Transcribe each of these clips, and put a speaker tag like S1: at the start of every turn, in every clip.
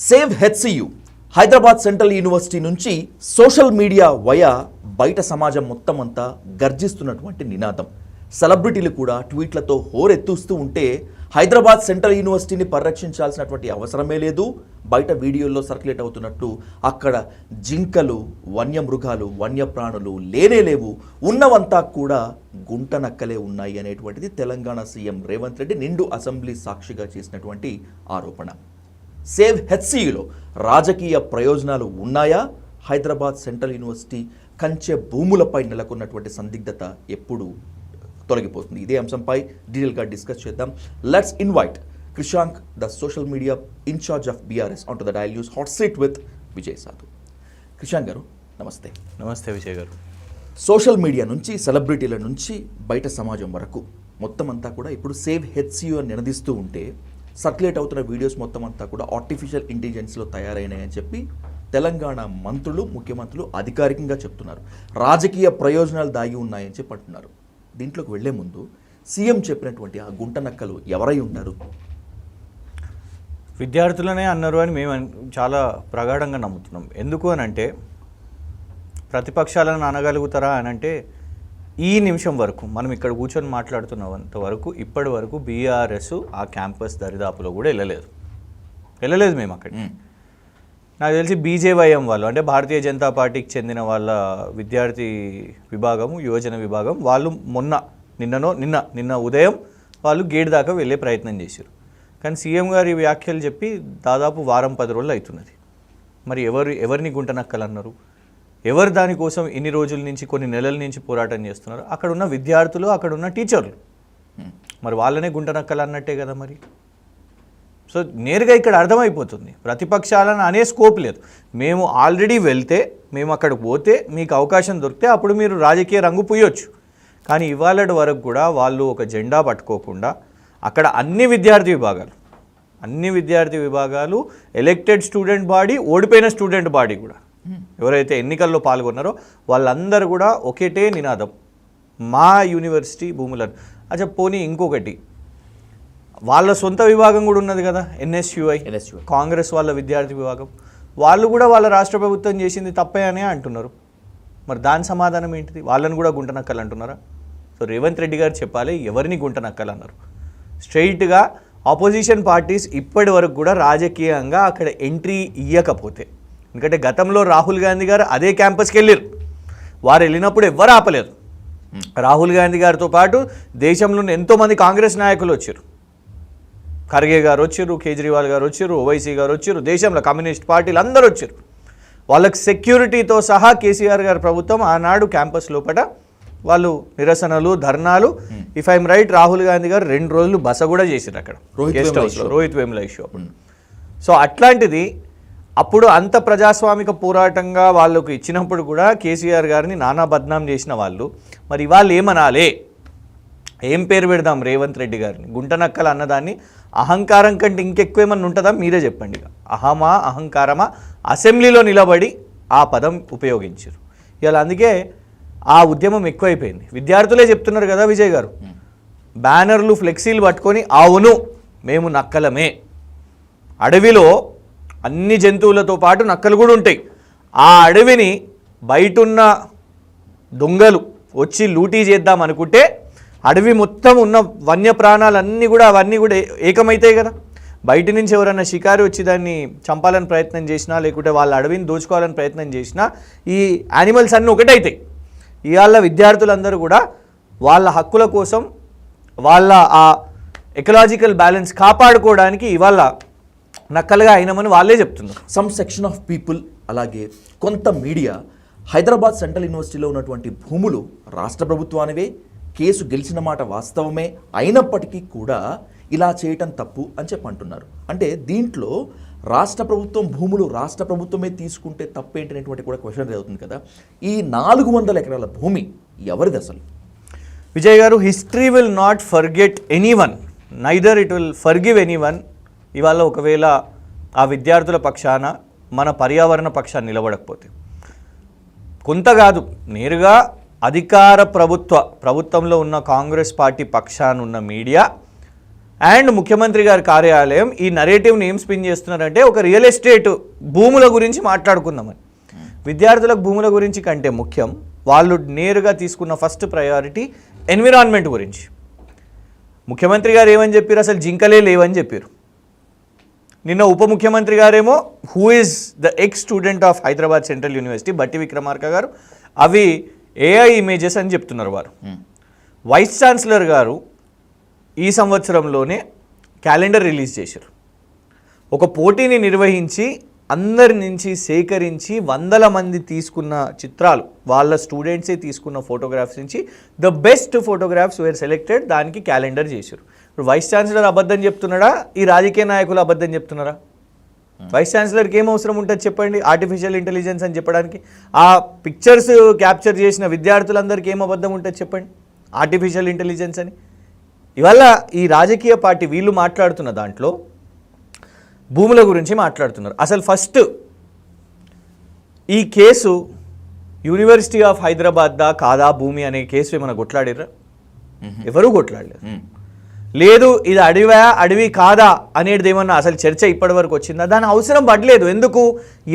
S1: Save HCU Hyderabad central university నుంచి social media via బయట సమాజం మొత్తం అంతా గర్జిస్తున్నటువంటి నినాదం. సెలబ్రిటీలు కూడా ట్వీట్లతో హోరెత్తూస్తూ ఉంటే హైదరాబాద్ సెంట్రల్ యూనివర్సిటీని పరిరక్షించాల్సినటువంటి అవసరమే లేదు, బయట వీడియోల్లో సర్క్యులేట్ అవుతున్నట్టు అక్కడ జింకలు, వన్యమృగాలు, వన్యప్రాణులు లేవు, ఉన్నవంతా కూడా గుంట నక్కలే ఉన్నాయి అనేటువంటిది తెలంగాణ సీఎం రేవంత్ రెడ్డి నిండు అసెంబ్లీ సాక్షిగా చేసినటువంటి ఆరోపణ. సేవ్ హెచ్సియులో రాజకీయ ప్రయోజనాలు ఉన్నాయా? హైదరాబాద్ సెంట్రల్ యూనివర్సిటీ కంచె భూములపై నెలకొన్నటువంటి సందిగ్ధత ఎప్పుడు తొలగిపోతుంది? ఇదే అంశంపై డీటెయిల్గా డిస్కస్ చేద్దాం. Let's invite Krishank, the social media incharge of BRS, on to the dial news hot seat with Vijay Sadhu. Krishank గారు నమస్తే.
S2: నమస్తే విజయ్ గారు.
S1: సోషల్ మీడియా నుంచి, సెలబ్రిటీల నుంచి బయట సమాజం వరకు మొత్తం అంతా కూడా ఇప్పుడు సేవ్ హెచ్సియు అని నినదిస్తూ ఉంటే సర్క్యులేట్ అవుతున్న వీడియోస్ మొత్తం అంతా కూడా ఆర్టిఫిషియల్ ఇంటెలిజెన్స్లో తయారైనాయని చెప్పి తెలంగాణ మంత్రులు, ముఖ్యమంత్రులు అధికారికంగా చెప్తున్నారు. రాజకీయ ప్రయోజనాలు దాగి ఉన్నాయని చెప్పి అంటున్నారు. దీంట్లోకి వెళ్లే ముందు సీఎం చెప్పినటువంటి ఆ గుంట నక్కలు ఎవరై ఉంటారు?
S2: విద్యార్థులనే అన్నారు అని మేము చాలా ప్రగాఢంగా నమ్ముతున్నాం. ఎందుకు అని అంటే, ప్రతిపక్షాలను అనగలుగుతారా అని అంటే, ఈ నిమిషం వరకు మనం ఇక్కడ కూర్చొని మాట్లాడుతున్నంత వరకు ఇప్పటి వరకు బీఆర్ఎస్ ఆ క్యాంపస్ దరిదాపులో కూడా వెళ్ళలేదు మేము అక్కడ. నాకు తెలిసి బీజేవైఎం వాళ్ళు, అంటే భారతీయ జనతా పార్టీకి చెందిన వాళ్ళ విద్యార్థి విభాగము, యువజన విభాగం వాళ్ళు నిన్న ఉదయం వాళ్ళు గేట్ దాకా వెళ్ళే ప్రయత్నం చేశారు. కానీ సీఎం గారి వ్యాఖ్యలు చెప్పి దాదాపు వారం 10 రోజులు అవుతున్నది. మరి ఎవరిని గుంట నక్కలు అన్నారు? ఎవరు దానికోసం ఇన్ని రోజుల నుంచి, కొన్ని నెలల నుంచి పోరాటం చేస్తున్నారు? అక్కడ ఉన్న విద్యార్థులు, అక్కడ ఉన్న టీచర్లు. మరి వాళ్ళనే గుంట నక్కలు అన్నట్టే కదా మరి. సో నేరుగా ఇక్కడ అర్థమైపోతుంది, ప్రతిపక్షాలను అనే స్కోప్ లేదు. మేము ఆల్రెడీ వెళ్తే, మేము అక్కడికి పోతే, మీకు అవకాశం దొరికితే అప్పుడు మీరు రాజకీయ రంగు పూయొచ్చు. కానీ ఇవాళ వరకు కూడా వాళ్ళు ఒక జెండా పట్టుకోకుండా అక్కడ అన్ని విద్యార్థి విభాగాలు, ఎలక్టెడ్ స్టూడెంట్ బాడీ, ఓడిపోయిన స్టూడెంట్ బాడీ కూడా, ఎవరైతే ఎన్నికల్లో పాల్గొన్నారో వాళ్ళందరూ కూడా ఒకటే నినాదం, మా యూనివర్సిటీ భూములను. అచ్చా పోనీ ఇంకొకటి, వాళ్ళ సొంత విభాగం కూడా ఉన్నది కదా, ఎన్ఎస్యుఐ, కాంగ్రెస్ వాళ్ళ విద్యార్థి విభాగం, వాళ్ళు కూడా వాళ్ళ రాష్ట్ర ప్రభుత్వం చేసింది తప్పే అనే అంటున్నారు. మరి దాని సమాధానం ఏంటిది? వాళ్ళని కూడా గుంట నక్కలు అంటున్నారా? సో రేవంత్ రెడ్డి గారు చెప్పాలి ఎవరిని గుంట నక్కలు అన్నారు. స్ట్రైట్గా ఆపోజిషన్ పార్టీస్ ఇప్పటి వరకు కూడా రాజకీయంగా అక్కడ ఎంట్రీ ఇవ్వకపోతే, ఎందుకంటే గతంలో రాహుల్ గాంధీ గారు అదే క్యాంపస్కి వెళ్ళారు, వారు వెళ్ళినప్పుడు ఎవ్వరు ఆపలేదు. రాహుల్ గాంధీ గారితో పాటు దేశంలో ఎంతోమంది కాంగ్రెస్ నాయకులు వచ్చారు, ఖర్గే గారు వచ్చారు, కేజ్రీవాల్ గారు వచ్చారు, ఓవైసీ గారు వచ్చారు, దేశంలో కమ్యూనిస్ట్ పార్టీలు అందరూ వచ్చారు. వాళ్ళకి సెక్యూరిటీతో సహా కేసీఆర్ గారి ప్రభుత్వం ఆనాడు క్యాంపస్ లోపల వాళ్ళు నిరసనలు, ధర్నాలు, if I'm right Rahul Gandhi గారు 2 రోజులు బస కూడా చేశారు అక్కడ గెస్ట్ హౌస్లో, రోహిత్ వేముల ఇష్యూ అప్పుడు. సో అట్లాంటిది అప్పుడు అంత ప్రజాస్వామిక పోరాటంగా వాళ్ళకు ఇచ్చినప్పుడు కూడా కేసీఆర్ గారిని నానా బద్నాం చేసిన వాళ్ళు, మరి వాళ్ళు ఏమనాలే, ఏం పేరు పెడదాం రేవంత్ రెడ్డి గారిని? గుంట నక్కలు అన్నదాన్ని అహంకారం కంటే ఇంకెక్కువ ఏమన్నా ఉంటుందా? మీరే చెప్పండి. అహమా, అహంకారమా? అసెంబ్లీలో నిలబడి ఆ పదం ఉపయోగించారు. ఇవాళ అందుకే ఆ ఉద్యమం ఎక్కువైపోయింది. విద్యార్థులే చెప్తున్నారు కదా విజయ్ గారు, బ్యానర్లు, ఫ్లెక్సీలు పట్టుకొని అవును మేము నక్కలమే, అడవిలో అన్ని జంతువులతో పాటు నక్కలు కూడా ఉంటాయి, ఆ అడవిని బయటున్న దొంగలు వచ్చి లూటీ చేద్దాం అనుకుంటే అడవి మొత్తం ఉన్న వన్యప్రాణాలన్నీ కూడా అవన్నీ కూడా ఏకమవుతాయి కదా. బయట నుంచి ఎవరైనా షికారి వచ్చి దాన్ని చంపాలని ప్రయత్నం చేసినా, లేకుంటే వాళ్ళ అడవిని దోచుకోవాలని ప్రయత్నం చేసినా ఈ యానిమల్స్ అన్నీ ఒకటైతాయి. ఇవాళ విద్యార్థులందరూ కూడా వాళ్ళ హక్కుల కోసం, వాళ్ళ ఆ ఎకలాజికల్ బ్యాలెన్స్ కాపాడుకోవడానికి ఇవాళ నక్కలుగా అయినామని వాళ్ళే చెప్తున్నారు.
S1: సమ్ సెక్షన్ ఆఫ్ పీపుల్, అలాగే కొంత మీడియా హైదరాబాద్ సెంట్రల్ యూనివర్సిటీలో ఉన్నటువంటి భూములు రాష్ట్ర ప్రభుత్వానివే, కేసు గెలిచిన మాట వాస్తవమే అయినప్పటికీ కూడా ఇలా చేయటం తప్పు అని చెప్పి అంటున్నారు. అంటే దీంట్లో రాష్ట్ర ప్రభుత్వం భూములు రాష్ట్ర ప్రభుత్వమే తీసుకుంటే తప్పేంటనేటువంటి కూడా క్వశ్చన్ అవుతుంది కదా. ఈ 400 ఎకరాల భూమి ఎవరిది అసలు?
S2: విజయ్ గారు, history will not forget anyone, neither it will forgive anyone. ఇవాళ ఒకవేళ ఆ విద్యార్థుల పక్షాన, మన పర్యావరణ పక్షాన్ని నిలబడకపోతే, కొంత కాదు నేరుగా అధికార ప్రభుత్వంలో ఉన్న కాంగ్రెస్ పార్టీ పక్షాన ఉన్న మీడియా అండ్ ముఖ్యమంత్రి గారి కార్యాలయం ఈ నరేటివ్ని ఏం స్పిన్ చేస్తున్నారంటే ఒక రియల్ ఎస్టేట్ భూముల గురించి మాట్లాడుకుందామని. విద్యార్థులకు భూముల గురించి కంటే ముఖ్యం వాళ్ళు నేరుగా తీసుకున్న ఫస్ట్ ప్రయారిటీ ఎన్విరాన్మెంట్ గురించి. ముఖ్యమంత్రి గారు ఏమని చెప్పారు, అసలు జింకలే లేవని చెప్పారు. నిన్న ఉప ముఖ్యమంత్రి గారేమో who is the X student of Hyderabad central university బట్టి విక్రమార్క గారు అవి ఏఐ ఇమేజెస్ అని చెప్తున్నారు వారు. వైస్ ఛాన్సలర్ గారు ఈ సంవత్సరంలోనే క్యాలెండర్ రిలీజ్ చేశారు. ఒక పోటీని నిర్వహించి అందరి నుంచి సేకరించి 100 మంది తీసుకున్న చిత్రాలు, వాళ్ళ స్టూడెంట్సే తీసుకున్న ఫోటోగ్రాఫ్స్ నుంచి the best photographs were selected, దానికి క్యాలెండర్ చేశారు. ఇప్పుడు వైస్ ఛాన్సలర్ అబద్ధం చెప్తున్నాడా, ఈ రాజకీయ నాయకులు అబద్ధం చెప్తున్నారా? వైస్ ఛాన్సలర్కి ఏం అవసరం ఉంటుంది చెప్పండి ఆర్టిఫిషియల్ ఇంటెలిజెన్స్ అని చెప్పడానికి? ఆ పిక్చర్స్ క్యాప్చర్ చేసిన విద్యార్థులందరికీ ఏం అబద్ధం ఉంటుంది చెప్పండి ఆర్టిఫిషియల్ ఇంటెలిజెన్స్ అని? ఇవాళ ఈ రాజకీయ పార్టీ వీళ్ళు మాట్లాడుతున్న దాంట్లో భూముల గురించి మాట్లాడుతున్నారు. అసలు ఫస్ట్ ఈ కేసు యూనివర్సిటీ ఆఫ్ హైదరాబాద్ దా కాదా భూమి అనే కేసు ఏమైనా కొట్లాడారా? ఎవరూ కొట్లాడలేదు. లేదు ఇది అడవి కాదా అనేది ఏమన్నా అసలు చర్చ ఇప్పటి వరకు వచ్చిందా? దాని అవసరం పడలేదు. ఎందుకు?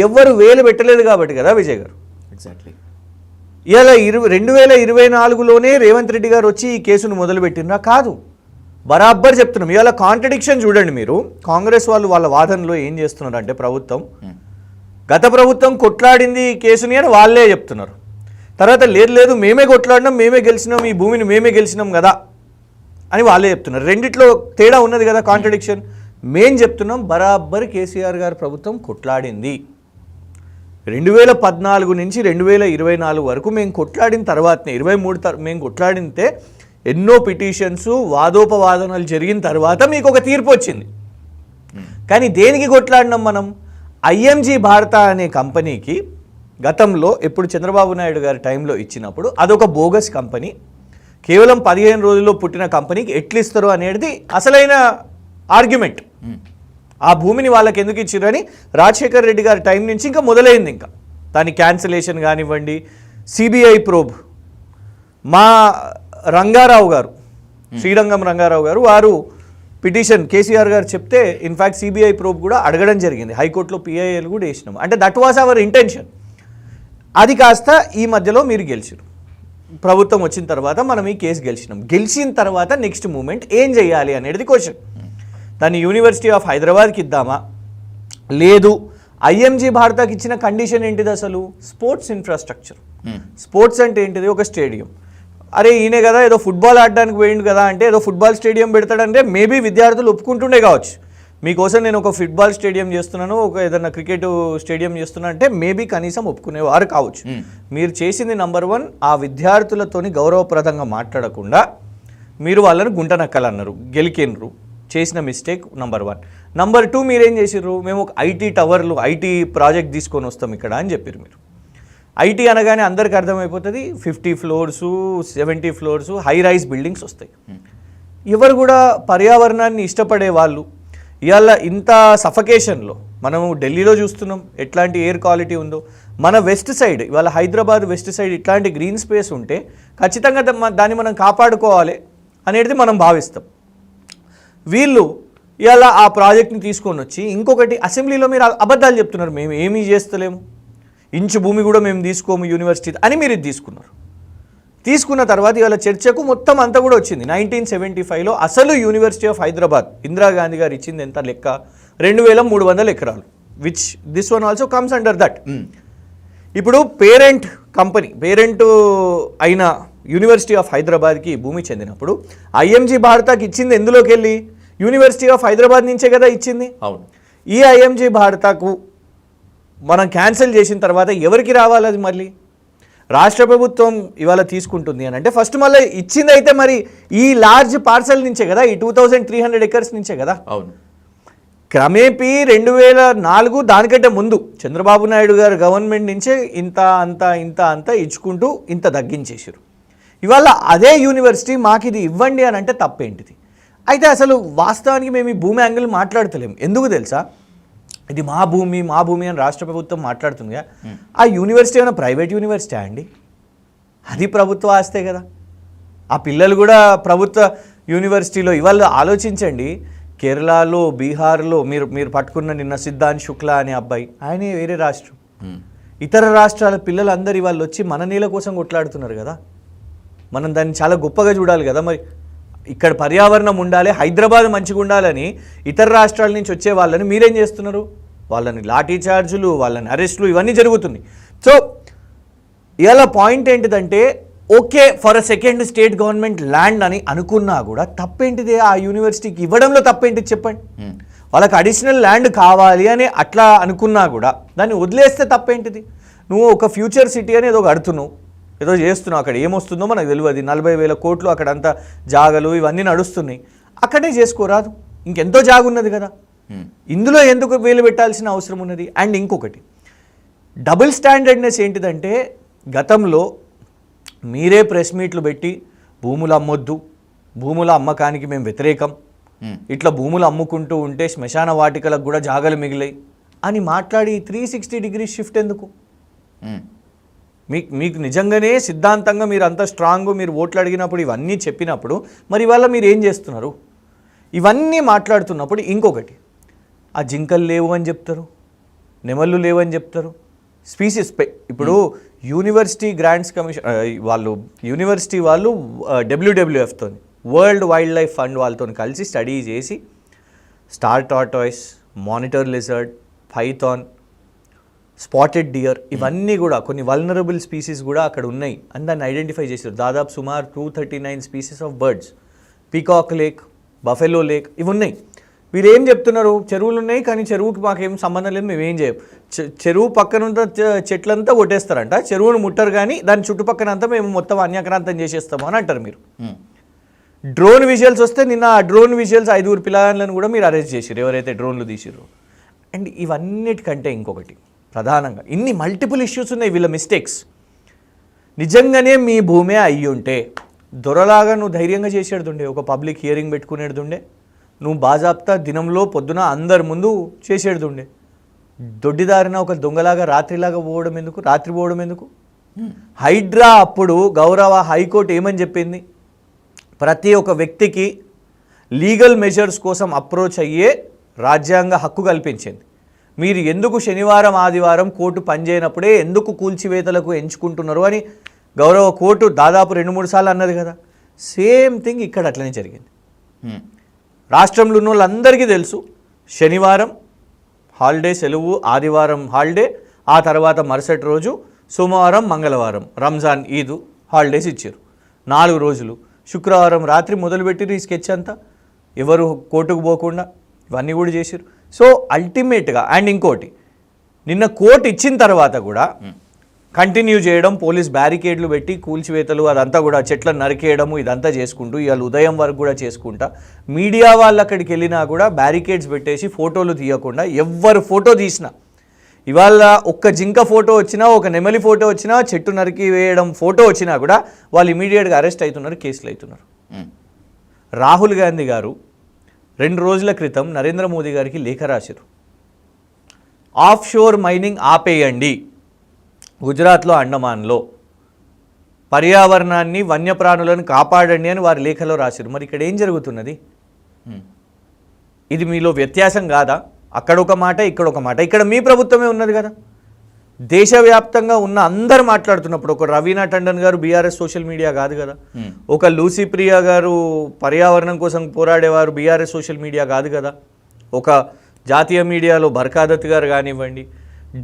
S2: ఎవ్వరు వేలు పెట్టలేదు కాబట్టి కదా విజయ్ గారు.
S1: ఎగ్జాక్ట్లీ.
S2: ఇవాళ 2024లోనే రేవంత్ రెడ్డి గారు వచ్చి ఈ కేసును మొదలుపెట్టినరా? కాదు, బరాబర్ చెప్తున్నాం. ఇవాళ కాంట్రడిక్షన్ చూడండి మీరు. కాంగ్రెస్ వాళ్ళు వాళ్ళ వాదనలో ఏం చేస్తున్నారు అంటే ప్రభుత్వం గత ప్రభుత్వం కొట్లాడింది ఈ కేసుని అని వాళ్ళే చెప్తున్నారు. తర్వాత లేదు మేమే కొట్లాడినాం, మేమే గెలిచినాం, ఈ భూమిని మేమే గెలిచినాం కదా అని వాళ్ళే చెప్తున్నారు. రెండిట్లో తేడా ఉన్నది కదా, కాంట్రడిక్షన్. మేం చెప్తున్నాం బరాబర్ కేసీఆర్ గారి ప్రభుత్వం కొట్లాడింది. 2014 నుంచి 2024 వరకు మేము కొట్లాడిన తర్వాతనే 23 మేము కొట్లాడితే ఎన్నో పిటిషన్స్ వాదోపవాదనలు జరిగిన తర్వాత మీకు ఒక తీర్పు వచ్చింది. కానీ దేనికి కొట్లాడినాం మనం? ఐఎంజీ భారత అనే కంపెనీకి గతంలో ఎప్పుడు చంద్రబాబు నాయుడు గారి టైంలో ఇచ్చినప్పుడు అదొక బోగస్ కంపెనీ, కేవలం 15 రోజుల్లో పుట్టిన కంపెనీకి ఎట్లు ఇస్తారు అనేది అసలైన ఆర్గ్యుమెంట్. ఆ భూమిని వాళ్ళకి ఎందుకు ఇచ్చారని రాజశేఖర్ రెడ్డి గారి టైం నుంచి ఇంకా మొదలైంది. ఇంకా దాని క్యాన్సిలేషన్ కానివ్వండి, సిబిఐ ప్రోబ్. మా రంగారావు గారు, శ్రీరంగం రంగారావు గారు, వారు పిటిషన్ కేసీఆర్ గారు చెప్తే ఇన్ఫ్యాక్ట్ సిబిఐ ప్రోబ్ కూడా అడగడం జరిగింది. హైకోర్టులో పిఐఎల్ కూడా వేసినాం. అంటే దట్ వాజ్ అవర్ ఇంటెన్షన్. అది కాస్త ఈ మధ్యలో మీరు గెలిచారు. ప్రభుత్వం వచ్చిన తర్వాత మనం ఈ కేసు గెలిచినాం. గెలిచిన తర్వాత నెక్స్ట్ మూమెంట్ ఏం చేయాలి అనేది క్వశ్చన్. దాన్ని యూనివర్సిటీ ఆఫ్ హైదరాబాద్కి ఇద్దామా, లేదు ఐఎంజీ భారతకి ఇచ్చిన కండిషన్ ఏంటిది? అసలు స్పోర్ట్స్ ఇన్ఫ్రాస్ట్రక్చర్. స్పోర్ట్స్ అంటే ఏంటిది? ఒక స్టేడియం. అరే ఈయనే కదా ఏదో ఫుట్బాల్ ఆడడానికి పోయిండు కదా అంటే ఏదో ఫుట్బాల్ స్టేడియం పెడతాడంటే మేబీ విద్యార్థులు ఒప్పుకుంటుండే కావచ్చు. మీకోసం నేను ఒక ఫుట్బాల్ స్టేడియం చేస్తున్నాను, ఒక ఏదైనా క్రికెట్ స్టేడియం చేస్తున్నా అంటే మేబీ కనీసం ఒప్పుకునేవారు కావచ్చు. మీరు చేసింది నంబర్ 1, ఆ విద్యార్థులతోని గౌరవప్రదంగా మాట్లాడకుండా మీరు వాళ్ళని గుంటనక్కలన్నారు, గెలికినరు. చేసిన మిస్టేక్ నంబర్ 1. నంబర్ 2 మీరేం చేసిర్రు? మేము ఒక ఐటీ టవర్లు, ఐటీ ప్రాజెక్ట్ తీసుకొని వస్తాం ఇక్కడ అని చెప్పారు మీరు. ఐటీ అనగానే అందరికీ అర్థమైపోతుంది 50 floors 70 floors high rise buildings వస్తాయి. ఎవరు కూడా పర్యావరణాన్ని ఇష్టపడే వాళ్ళు ఇవాళ ఇంత సఫకేషన్లో మనము ఢిల్లీలో చూస్తున్నాం ఎట్లాంటి ఎయిర్ క్వాలిటీ ఉందో. మన వెస్ట్ సైడ్ ఇవాళ హైదరాబాద్ వెస్ట్ సైడ్ ఇట్లాంటి గ్రీన్ స్పేస్ ఉంటే ఖచ్చితంగా దాన్ని మనం కాపాడుకోవాలి అనేది మనం భావిస్తాం. వీళ్ళు ఇవాళ ఆ ప్రాజెక్ట్ని తీసుకొని వచ్చి ఇంకొకటి అసెంబ్లీలో మీరు అబద్ధాలు చెప్తున్నారు, మేము ఏమీ చేస్తలేము, ఇంచు భూమి కూడా మేము తీసుకోము యూనివర్సిటీ అని మీరు ఇది తీసుకున్నారు. తీసుకున్న తర్వాత ఇవాళ చర్చకు మొత్తం అంతా కూడా వచ్చింది. 1975లో అసలు యూనివర్సిటీ ఆఫ్ హైదరాబాద్ ఇందిరాగాంధీ గారు ఇచ్చింది ఎంత లెక్క? 2300 ఎకరాలు, which this one also comes under that. ఇప్పుడు పేరెంట్ కంపెనీ, పేరెంట్ అయిన యూనివర్సిటీ ఆఫ్ హైదరాబాద్కి భూమి చెందినప్పుడు ఐఎంజీ భారతకి ఇచ్చింది ఎందులోకి వెళ్ళి? యూనివర్సిటీ ఆఫ్ హైదరాబాద్ నుంచే కదా ఇచ్చింది.
S1: అవును. ఈ
S2: ఐఎంజీ భారతకు మనం క్యాన్సిల్ చేసిన తర్వాత ఎవరికి రావాలి? అది మళ్ళీ రాష్ట్ర ప్రభుత్వం ఇవాళ తీసుకుంటుంది అని అంటే ఫస్ట్ మళ్ళీ ఇచ్చింది అయితే మరి ఈ లార్జ్ పార్సల్ నుంచే కదా, ఈ 2300 ఎకర్స్ నుంచే కదా.
S1: అవును.
S2: క్రమేపీ 2004 దానికంటే ముందు చంద్రబాబు నాయుడు గారు గవర్నమెంట్ నుంచే ఇంత అంత ఇంత అంత ఇచ్చుకుంటూ ఇంత తగ్గించేసారు. ఇవాళ అదే యూనివర్సిటీ మాకు ఇది ఇవ్వండి అని అంటే తప్పేంటిది? అయితే అసలు వాస్తవానికి మేము ఈ భూమి యాంగిల్ మాట్లాడతలేము. ఎందుకు తెలుసా? ఇది మా భూమి మా భూమి అని రాష్ట్ర ప్రభుత్వం మాట్లాడుతుందిగా. ఆ యూనివర్సిటీ ఏమైనా ప్రైవేట్ యూనివర్సిటీ అండి? అది ప్రభుత్వ ఆస్తే కదా. ఆ పిల్లలు కూడా ప్రభుత్వ యూనివర్సిటీలో ఇవాళ ఆలోచించండి. కేరళలో, బీహార్లో మీరు పట్టుకున్న నిన్న సిద్ధాంత్ శుక్లా అనే అబ్బాయి, ఆయనే వేరే రాష్ట్రం. ఇతర రాష్ట్రాల పిల్లలందరూ వాళ్ళు వచ్చి మన నేల కోసం కొట్లాడుతున్నారు కదా. మనం దాన్ని చాలా గొప్పగా చూడాలి కదా. మరి ఇక్కడ పర్యావరణం ఉండాలి, హైదరాబాద్ మంచిగా ఉండాలని ఇతర రాష్ట్రాల నుంచి వచ్చే వాళ్ళని మీరేం చేస్తున్నారు? వాళ్ళని లాఠీ చార్జులు, వాళ్ళని అరెస్టులు ఇవన్నీ జరుగుతుంది. సో ఇలా పాయింట్ ఏంటిదంటే, okay for a second state government land అని అనుకున్నా కూడా తప్పేంటిది? ఆ యూనివర్సిటీకి ఇవ్వడంలో తప్పేంటిది చెప్పండి. వాళ్ళకి అడిషనల్ ల్యాండ్ కావాలి అని అట్లా అనుకున్నా కూడా దాన్ని వదిలేస్తే తప్పేంటిది? నువ్వు ఒక ఫ్యూచర్ సిటీ అని ఏదో కడుతున్నావు, ఏదో చేస్తున్నావు, అక్కడ ఏమొస్తుందో మనకు తెలియదు. 40,000 కోట్లు అక్కడంతా జాగలు ఇవన్నీ నడుస్తున్నాయి, అక్కడే చేసుకోరాదు. ఇంకెంతో జాగున్నది కదా, ఇందులో ఎందుకు వేలు పెట్టాల్సిన అవసరం ఉన్నది? అండ్ ఇంకొకటి డబుల్ స్టాండర్డ్నెస్ ఏంటిదంటే, గతంలో మీరే ప్రెస్ మీట్లు పెట్టి భూములు అమ్మొద్దు, భూముల అమ్మకానికి మేము వ్యతిరేకం, ఇట్లా భూములు అమ్ముకుంటూ ఉంటే శ్మశాన వాటికలకు కూడా జాగలు మిగిలాయి అని మాట్లాడి 360 డిగ్రీ షిఫ్ట్ ఎందుకు? మీకు నిజంగానే సిద్ధాంతంగా మీరు అంత స్ట్రాంగ్, మీరు ఓట్లు అడిగినప్పుడు ఇవన్నీ చెప్పినప్పుడు మరి ఇవాళ మీరు ఏం చేస్తున్నారు? ఇవన్నీ మాట్లాడుతున్నప్పుడు ఇంకొకటి, ఆ జింకలు లేవు అని చెప్తారు, నెమళ్ళు లేవు అని చెప్తారు, స్పీసీస్ ఇప్పుడు యూనివర్సిటీ గ్రాంట్స్ కమిషన్ యూనివర్సిటీ వాళ్ళు WWFతో, వరల్డ్ వైల్డ్ లైఫ్ ఫండ్ వాళ్ళతో కలిసి స్టడీ చేసి star tortoise, monitor lizard, Python, spotted dear ఇవన్నీ కూడా కొన్ని వల్నరబుల్ స్పీసీస్ కూడా అక్కడ ఉన్నాయి అని దాన్ని ఐడెంటిఫై చేశారు. దాదాపు సుమారు 239 species of birds, peacock lake, buffalo lake ఇవి ఉన్నాయి. వీరు ఏం చెప్తున్నారు? చెరువులు ఉన్నాయి కానీ చెరువుకి మాకేం సంబంధం లేదు, మేము ఏం చేయం. చెరువు పక్కన చెట్లంతా కొట్టేస్తారంట, చెరువును ముట్టరు కానీ దాని చుట్టుపక్కనంతా మేము మొత్తం అన్యాక్రాంతం చేసేస్తాము అని అంటారు మీరు. డ్రోన్ విజువల్స్ వస్తే నిన్న ఆ డ్రోన్ విజువల్స్ 5 పిల్లలను కూడా మీరు అరెస్ట్ చేసిరు, ఎవరైతే డ్రోన్లు తీసిర్రు. అండ్ ఇవన్నిటికంటే ఇంకొకటి ప్రధానంగా ఇన్ని మల్టిపుల్ ఇష్యూస్ ఉన్నాయి వీళ్ళ మిస్టేక్స్. నిజంగానే మీ భూమే అయ్యి ఉంటే దొరలాగా నువ్వు ధైర్యంగా చేసేడుతుండే, ఒక పబ్లిక్ హియరింగ్ పెట్టుకునేడుతుండే, నువ్వు బాజాప్తా దినంలో పొద్దున అందరి ముందు చేసేడుతుండే. దొడ్డిదారిన ఒక దొంగలాగా రాత్రిలాగా పోవడం ఎందుకు? రాత్రి పోవడం ఎందుకు? హైడ్రా అప్పుడు గౌరవ హైకోర్టు ఏమని చెప్పింది? ప్రతి ఒక్క వ్యక్తికి లీగల్ మెజర్స్ కోసం అప్రోచ్ అయ్యే రాజ్యాంగ హక్కు కల్పించింది. మీరు ఎందుకు శనివారం ఆదివారం కోర్టు పనిచేయనప్పుడే ఎందుకు కూల్చివేతలకు ఎంచుకుంటున్నారు అని గౌరవ కోర్టు దాదాపు 2-3 సార్లు అన్నది కదా. సేమ్ థింగ్ ఇక్కడ అట్లనే జరిగింది. రాష్ట్రంలో ఉన్న వాళ్ళందరికీ తెలుసు, శనివారం హాలిడే సెలవు, ఆదివారం హాలిడే, ఆ తర్వాత మరుసటి రోజు సోమవారం మంగళవారం రంజాన్ ఈద్ హాలిడేస్ ఇచ్చారు 4 రోజులు. శుక్రవారం రాత్రి మొదలుపెట్టిరు ఈ స్కెచ్ అంతా, ఎవరు కోర్టుకు పోకుండా ఇవన్నీ కూడా చేశారు. సో అల్టిమేట్గా అండ్ ఇంకోటి, నిన్న కోర్టు ఇచ్చిన తర్వాత కూడా కంటిన్యూ చేయడం, పోలీస్ బ్యారికేడ్లు పెట్టి కూల్చివేతలు అదంతా కూడా చెట్లను నరికేయడము ఇదంతా చేసుకుంటూ ఇవాళ ఉదయం వరకు కూడా చేసుకుంటా, మీడియా వాళ్ళు అక్కడికి వెళ్ళినా కూడా బ్యారికేడ్స్ పెట్టేసి ఫోటోలు తీయకుండా, ఎవ్వరు ఫోటో తీసినా ఇవాళ ఒక్క జింక ఫోటో వచ్చినా, ఒక నెమలి ఫోటో వచ్చినా, చెట్టు నరికి వేయడం ఫోటో వచ్చినా కూడా వాళ్ళు ఇమీడియట్గా అరెస్ట్ అవుతున్నారు, కేసులు అవుతున్నారు. రాహుల్ గాంధీ గారు 2 రోజుల క్రితం నరేంద్ర మోదీ గారికి లేఖ రాశారు, ఆఫ్ షోర్ మైనింగ్ ఆపేయండి, గుజరాత్లో అండమాన్లో పర్యావరణాన్ని వన్యప్రాణులను కాపాడండి అని వారి లేఖలో రాశారు. మరి ఇక్కడ ఏం జరుగుతున్నది? ఇది మీలో వ్యత్యాసం కాదా? అక్కడ ఒక మాట, ఇక్కడ ఒక మాట. ఇక్కడ మీ ప్రభుత్వమే ఉన్నది కదా. దేశవ్యాప్తంగా ఉన్న అందరు మాట్లాడుతున్నప్పుడు, ఒక రవీనా టండన్ గారు బీఆర్ఎస్ సోషల్ మీడియా కాదు కదా, ఒక లూసీ ప్రియా గారు పర్యావరణం కోసం పోరాడేవారు బీఆర్ఎస్ సోషల్ మీడియా కాదు కదా, ఒక జాతీయ మీడియాలో బర్ఖాదత్ గారు కానివ్వండి,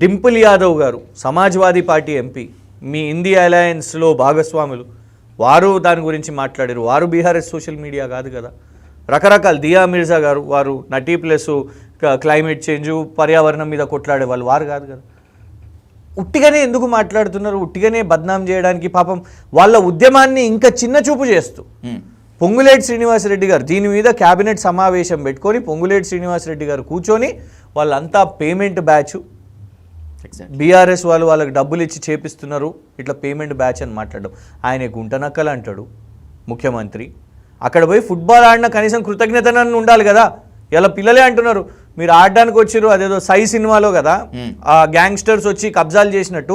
S2: డింపుల్ యాదవ్ గారు సమాజ్వాదీ పార్టీ ఎంపీ, మీ ఇండియా అలయన్స్లో భాగస్వాములు, వారు దాని గురించి మాట్లాడారు, వారు బీఆర్ఎస్ సోషల్ మీడియా కాదు కదా. రకరకాల దియా మిర్జా గారు, వారు నటీ ప్లస్ క్లైమేట్ చేంజ్ పర్యావరణం మీద కొట్లాడే వాళ్ళు, వారు కాదు కదా. ఉట్టిగానే ఎందుకు మాట్లాడుతున్నారు? ఉట్టిగానే బద్నాం చేయడానికి. పాపం వాళ్ళ ఉద్యమాన్ని ఇంకా చిన్న చూపు చేస్తూ పొంగులేటి శ్రీనివాసరెడ్డి గారు దీని మీద క్యాబినెట్ సమావేశం పెట్టుకొని పొంగులేటి శ్రీనివాసరెడ్డి గారు కూర్చొని వాళ్ళంతా పేమెంట్ బ్యాచ్, బీఆర్ఎస్ వాళ్ళు వాళ్ళకి డబ్బులు ఇచ్చి చేపిస్తున్నారు, ఇట్లా పేమెంట్ బ్యాచ్ అని మాట్లాడడం. ఆయన గుంటనక్కలు అంటాడు ముఖ్యమంత్రి. అక్కడ పోయి ఫుట్బాల్ ఆడిన కనీసం కృతజ్ఞతనన్ను ఉండాలి కదా. ఇలా పిల్లలే అంటున్నారు, మీరు ఆడడానికి వచ్చారు, అదేదో సై సినిమాలో కదా ఆ గ్యాంగ్స్టర్స్ వచ్చి కబ్జాలు చేసినట్టు.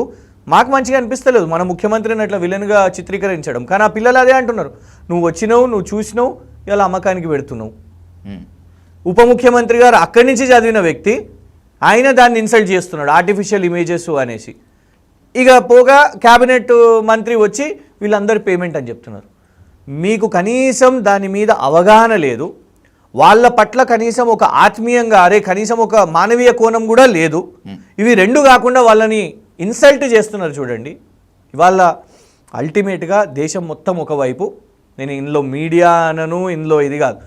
S2: మాకు మంచిగా అనిపిస్తలేదు మన ముఖ్యమంత్రిని అట్లా విలన్గా చిత్రీకరించడం, కానీ ఆ పిల్లలు అదే అంటున్నారు, నువ్వు వచ్చినావు, నువ్వు చూసినావు, ఇలా అమ్మకానికి పెడుతున్నావు.
S1: ఉమ్.
S2: ఉప ముఖ్యమంత్రి గారు అక్కడి నుంచి చదివిన వ్యక్తి ఆయన దాన్ని ఇన్సల్ట్ చేస్తున్నాడు ఆర్టిఫిషియల్ ఇమేజెస్ అనేసి. ఇక పోగా క్యాబినెట్ మంత్రి వచ్చి వీళ్ళందరూ పేమెంట్ అని చెప్తున్నారు. మీకు కనీసం దాని మీద అవగాహన లేదు, వాళ్ళ పట్ల కనీసం ఒక ఆత్మీయంగా అరే కనీసం ఒక మానవీయ కోణం కూడా లేదు. ఇవి రెండు కాకుండా వాళ్ళని ఇన్సల్ట్ చేస్తున్నారు చూడండి. ఇవాళ అల్టిమేట్గా దేశం మొత్తం ఒకవైపు, నేను ఇందులో మీడియా అనను, ఇందులో ఇది కాదు,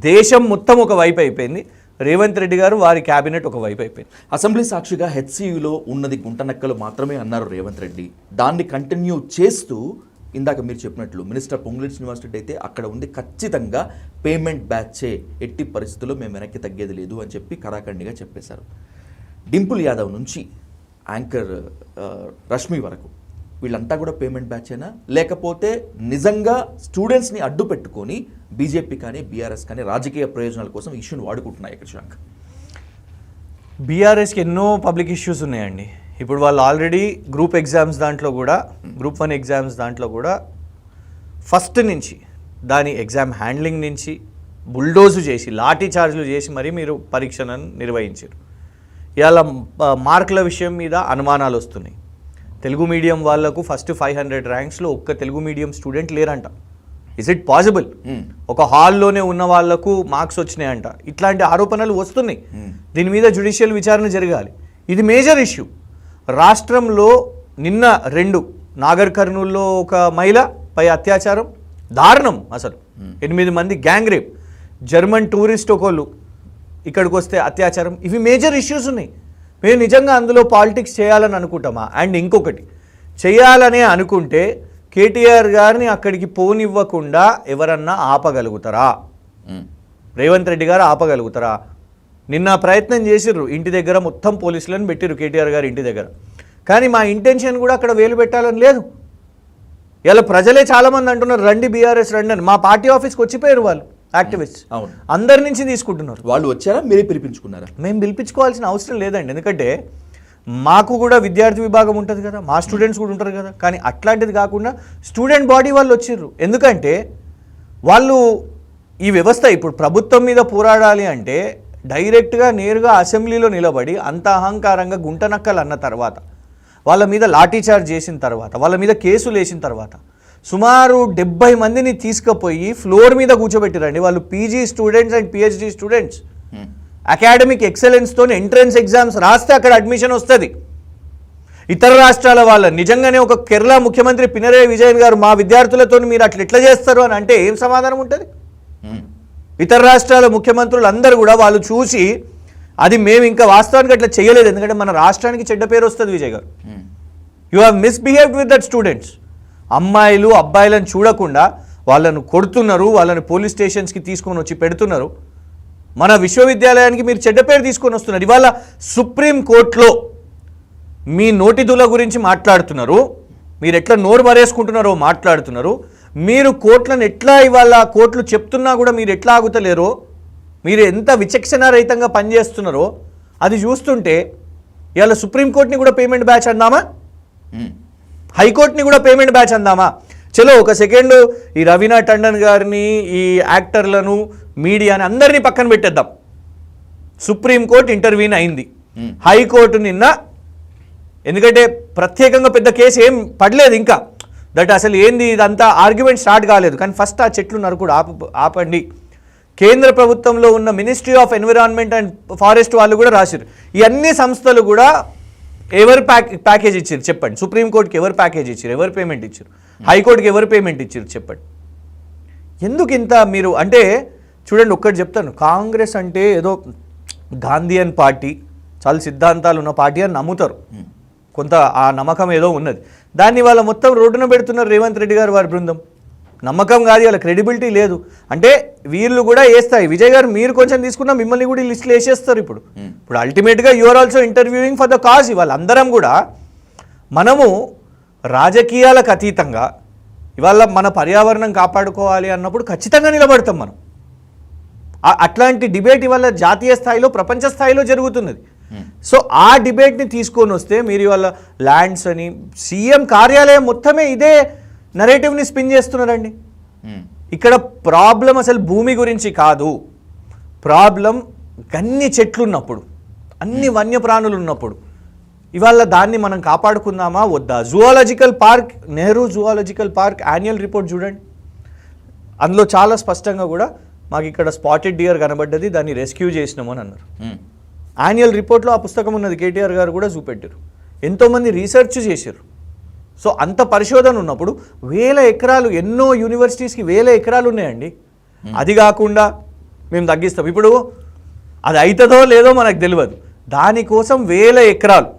S2: దేశం మొత్తం ఒకవైపు అయిపోయింది. రేవంత్ రెడ్డి గారు వారి క్యాబినెట్ ఒకవైపు అయిపోయింది.
S1: అసెంబ్లీ సాక్షిగా హెచ్సియులో ఉన్నది గుంటనక్కలు మాత్రమే అన్నారు రేవంత్ రెడ్డి. దాన్ని కంటిన్యూ చేస్తూ ఇందాక మీరు చెప్పినట్లు మినిస్టర్ పొంగులేటి శ్రీనివాసరెడ్డి అయితే అక్కడ ఉంది ఖచ్చితంగా పేమెంట్ బ్యాచే, ఎట్టి పరిస్థితుల్లో మేము వెనక్కి తగ్గేది లేదు అని చెప్పి కరాఖండిగా చెప్పేశారు. డింపుల్ యాదవ్ నుంచి యాంకర్ రష్మి వరకు వీళ్ళంతా కూడా పేమెంట్ బ్యాచేనా, లేకపోతే నిజంగా స్టూడెంట్స్ని అడ్డు పెట్టుకొని బీజేపీ కానీ బీఆర్ఎస్ కానీ రాజకీయ ప్రయోజనాల కోసం ఇష్యూని వాడుకుంటున్నాయి ఇక్కడ శ్రీలంక?
S2: బీఆర్ఎస్కి ఎన్నో పబ్లిక్ ఇష్యూస్ ఉన్నాయండి. ఇప్పుడు వాళ్ళు ఆల్రెడీ గ్రూప్ ఎగ్జామ్స్ దాంట్లో కూడా, గ్రూప్ 1 ఎగ్జామ్స్ దాంట్లో కూడా ఫస్ట్ నుంచి దాని ఎగ్జామ్ హ్యాండ్లింగ్ నుంచి బుల్డోజు చేసి లాఠీ చార్జ్లు చేసి మరీ మీరు పరీక్షలను నిర్వహించారు. ఇవాళ మార్కుల విషయం మీద అనుమానాలు వస్తున్నాయి. తెలుగు మీడియం వాళ్లకు ఫస్ట్ 500 ర్యాంక్స్లో ఒక్క తెలుగు మీడియం స్టూడెంట్ లేరంట. Is it possible? ఒక హాల్లోనే ఉన్న వాళ్లకు మార్క్స్ వచ్చినాయంట. ఇట్లాంటి ఆరోపణలు వస్తున్నాయి. దీని మీద జ్యుడిషియల్ విచారణ జరగాలి. ఇది మేజర్ ఇష్యూ. రాష్ట్రంలో నిన్న 2 నాగర్ కర్నూల్లో ఒక మహిళ పై అత్యాచారం దారుణం, అసలు 8 మంది గ్యాంగ్ రేప్, జర్మన్ టూరిస్ట్ ఒకళ్ళు ఇక్కడికి వస్తే అత్యాచారం. ఇవి మేజర్ ఇష్యూస్ ఉన్నాయి. మేము నిజంగా అందులో పాలిటిక్స్ చేయాలని అనుకుంటామా? అండ్ ఇంకొకటి, చేయాలనే అనుకుంటే కేటీఆర్ గారిని అక్కడికి పోనివ్వకుండా ఎవరన్నా ఆపగలుగుతారా? రేవంత్ రెడ్డి గారు ఆపగలుగుతారా? నిన్న ప్రయత్నం చేసిర్రు, ఇంటి దగ్గర మొత్తం పోలీసులను పెట్టిర్రు కేటీఆర్ గారు ఇంటి దగ్గర. కానీ మా ఇంటెన్షన్ కూడా అక్కడ వేలు పెట్టాలని లేదు. ఇలా ప్రజలే చాలామంది అంటున్నారు రండి బీఆర్ఎస్ రండి అని. మా పార్టీ ఆఫీస్కి వచ్చిపోయారు వాళ్ళు యాక్టివిస్ట్, అందరి నుంచి తీసుకుంటున్నారు.
S1: వాళ్ళు వచ్చారా, మీరే పిలిపించుకున్నారా?
S2: మేము పిలిపించుకోవాల్సిన అవసరం లేదండి. ఎందుకంటే మాకు కూడా విద్యార్థి విభాగం ఉంటుంది కదా, మా స్టూడెంట్స్ కూడా ఉంటారు కదా. కానీ అట్లాంటిది కాకుండా స్టూడెంట్ బాడీ వాళ్ళు వచ్చిర్రు. ఎందుకంటే వాళ్ళు ఈ వ్యవస్థ ఇప్పుడు ప్రభుత్వం మీద పోరాడాలి అంటే డైరెక్ట్గా నేరుగా అసెంబ్లీలో నిలబడి అంత అహంకారంగా గుంటనక్కలు అన్న తర్వాత, వాళ్ళ మీద లాఠీచార్జ్ చేసిన తర్వాత, వాళ్ళ మీద కేసులు వేసిన తర్వాత సుమారు 70 మందిని తీసుకుపోయి ఫ్లోర్ మీద కూర్చోబెట్టిరండి. వాళ్ళు PG students and PhD students academic ఎక్సలెన్స్తో ఎంట్రన్స్ ఎగ్జామ్స్ రాస్తే అక్కడ అడ్మిషన్ వస్తుంది. ఇతర రాష్ట్రాల వాళ్ళ నిజంగానే ఒక కేరళ ముఖ్యమంత్రి పినరయి విజయన్ గారు మా విద్యార్థులతో మీరు అట్లా ఎట్లా చేస్తారు అని అంటే ఏం సమాధానం ఉంటుంది? ఇతర రాష్ట్రాల ముఖ్యమంత్రులు అందరూ కూడా వాళ్ళు చూసి అది మేము ఇంకా వాస్తవానికి అట్లా చేయలేదు, ఎందుకంటే మన రాష్ట్రానికి చెడ్డ పేరు వస్తుంది విజయ్ గారు. You have misbehaved with that students. అమ్మాయిలు అబ్బాయిలను చూడకుండా వాళ్ళను కొడుతున్నారు, వాళ్ళని పోలీస్ స్టేషన్స్కి తీసుకొని వచ్చి పెడుతున్నారు. మన విశ్వవిద్యాలయానికి మీరు చెడ్డ పేరు తీసుకొని వస్తున్నారు. ఇవాళ సుప్రీంకోర్టులో మీ నోటిదుల గురించి మాట్లాడుతున్నారు, మీరు ఎట్లా నోరు మరేసుకుంటున్నారో మాట్లాడుతున్నారు. మీరు కోర్టులను ఎట్లా ఇవాళ కోర్టులు చెప్తున్నా కూడా మీరు ఎట్లా ఆగుతలేరో, మీరు ఎంత విచక్షణారహితంగా పనిచేస్తున్నారో అది చూస్తుంటే ఇవాళ సుప్రీంకోర్టుని కూడా పేమెంట్ బ్యాచ్ అందామా, హైకోర్టుని కూడా పేమెంట్ బ్యాచ్ అందామా? చలో ఒక సెకండ్ ఈ రవీనా టండన్ గారిని, ఈ యాక్టర్లను, మీడియాని అందరినీ పక్కన పెట్టేద్దాం. సుప్రీంకోర్టు ఇంటర్వ్యూన్ అయింది, హైకోర్టు నిన్న, ఎందుకంటే ప్రత్యేకంగా పెద్ద కేసు ఏం పడలేదు ఇంకా, దట్ అసలు ఏంది ఇదంతా ఆర్గ్యుమెంట్ స్టార్ట్ కాలేదు. కానీ ఫస్ట్ ఆ చెట్లు నరుకుడు ఆపండి. కేంద్ర ప్రభుత్వంలో ఉన్న ministry of environment and forest వాళ్ళు కూడా రాశారు. ఈ అన్ని సంస్థలు కూడా ఎవరు ప్యాకేజ్ ఇచ్చారు చెప్పండి? సుప్రీంకోర్టుకి ఎవరు ప్యాకేజ్ ఇచ్చారు, ఎవరు పేమెంట్ ఇచ్చారు? హైకోర్టుకి ఎవరు పేమెంట్ ఇచ్చారు చెప్పండి? ఎందుకు ఇంత మీరు అంటే చూడండి, ఒక్కటి చెప్తాను, కాంగ్రెస్ అంటే ఏదో గాంధీయన్ పార్టీ, చాలా సిద్ధాంతాలు ఉన్న పార్టీ అని నమ్ముతారు, కొంత ఆ నమ్మకం ఏదో ఉన్నది. దాన్ని వాళ్ళ మొత్తం రోడ్డున పెడుతున్నారు రేవంత్ రెడ్డి గారు వారి బృందం. నమ్మకం కాదు, వాళ్ళ క్రెడిబిలిటీ లేదు. అంటే వీళ్ళు కూడా వేస్తాయి. విజయ్ గారు మీరు కొంచెం తీసుకున్నా మిమ్మల్ని కూడా ఈ లిస్టులు వేసేస్తారు. ఇప్పుడు అల్టిమేట్గా you are also interviewing for the cause. ఇవాళ అందరం కూడా మనము రాజకీయాలకు అతీతంగా ఇవాళ మన పర్యావరణం కాపాడుకోవాలి అన్నప్పుడు ఖచ్చితంగా నిలబడతాం మనం. అట్లాంటి డిబేట్ ఇవాళ జాతీయ స్థాయిలో, ప్రపంచ స్థాయిలో జరుగుతున్నది. సో ఆ డిబేట్ని తీసుకొని వస్తే మీరు ఇవాళ ల్యాండ్స్ అని, సీఎం కార్యాలయం మొత్తమే ఇదే నరేటివ్ని స్పిన్ చేస్తున్నారండి. ఇక్కడ ప్రాబ్లం అసలు భూమి గురించి కాదు, ప్రాబ్లం అన్ని చెట్లు ఉన్నప్పుడు, అన్ని వన్యప్రాణులు ఉన్నప్పుడు ఇవాళ దాన్ని మనం కాపాడుకుందామా వద్దా? Zoological park, Nehru zoological park annual report చూడండి, అందులో చాలా స్పష్టంగా కూడా మాకు ఇక్కడ స్పాటెడ్ డియర్ కనబడ్డది, దాన్ని రెస్క్యూ చేసినాము అని అన్నారు. యాన్యువల్ రిపోర్ట్లో ఆ పుస్తకం ఉన్నది, కేటీఆర్ గారు కూడా చూపెట్టారు, ఎంతోమంది రీసెర్చ్ చేశారు. సో అంత పరిశోధన ఉన్నప్పుడు వేల ఎకరాలు, ఎన్నో యూనివర్సిటీస్కి వేల ఎకరాలు ఉన్నాయండి. అది కాకుండా మేము తగ్గిస్తాం, ఇప్పుడు అది అవుతుందో లేదో మనకు తెలియదు, దానికోసం వేల ఎకరాలు